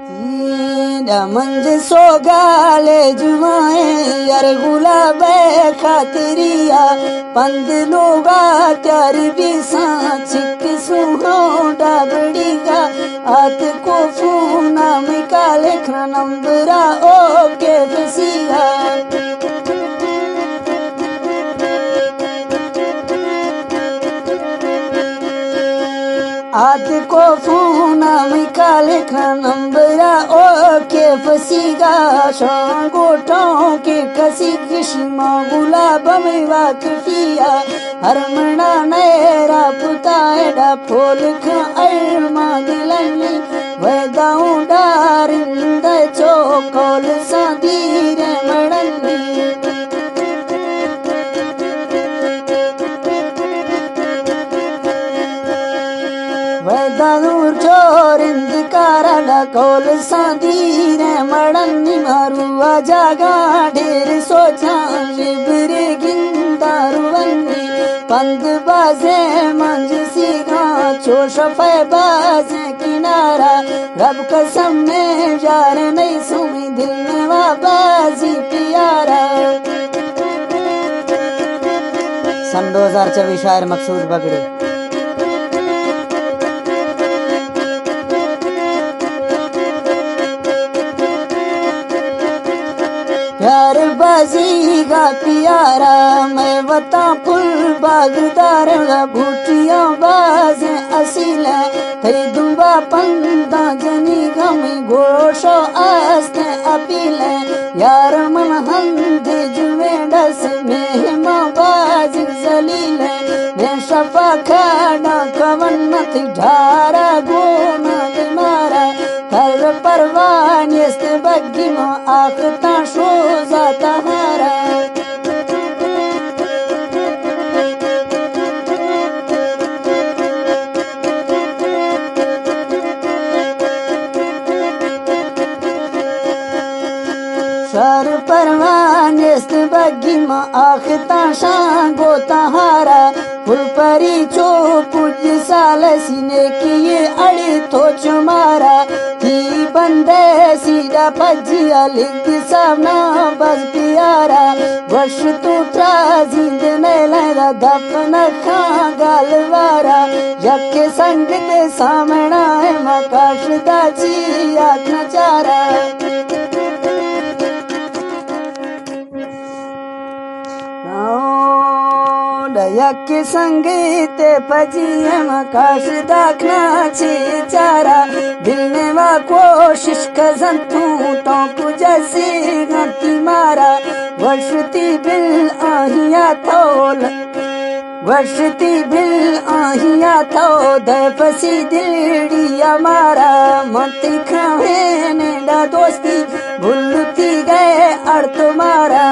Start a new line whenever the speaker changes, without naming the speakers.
मंज सोगाले जुमाए यार गुलाब खातिरिया पंद लोगा त्यार भी सांचिक सुहो डाबड़ीगा आत को फूना में काले खना नंबरा ओ के फसीगा आत को फूना में काले नंबरा ओ के फसीगा शांगोटों के कसी किस्मा गुलाब में वाकफिया हरमना नैरा पुताएडा फोल खा अरमा दिलनी वैदाऊं डारिंद चोकोल सादीरे मड़नी वैदाऊं चोरिंद कारला कोल सादीरे मड़नी मारुआ जागा ढेर सोचा जिबरे गिंदारुवन्नी पंद बाजे मंज सीगा चोश फै बाजे किनारा रब कसम में जार नहीं सुनी दिल में बाजी प्यारा। सन 2024 शायर मकसूद बगड़ी। यार बाजी गा प्यारा मैं बता फुल बागदार भूटिया बाजे असील थई दुबा पंदा जनी गमी गोशो आस्ते अपील यार मन हंद जुए डस में बाज जलील मैं शफा खाना कवन मत ढारा गोना मारा कर परवान इस्ते बग्गी में आखता शोजा तहारा शर परवान इस्ते बग्गी में आखता शांगो तहारा फुल परी चो पूज साल सीने किए अड़ी तो चुमारा थी बंदे सीधा पजिया लिख सामना बस प्यारा वर्ष तू त्राजिंद ने लगा दफन खा गालवारा यके संग दे सामना है मकाश दाजी आख नचारा यके संगीत पजिए मकाश दाखना छी चारा दिल में वा कोशिश कजन तू टोंकू जैसी गति मारा वर्षती बिल आहिया थोल वर्षती बिल आहिया थो दफसी दिलिया मारा मत खावे ने डा दोस्ती भूलती गए अड़ तुम्हारा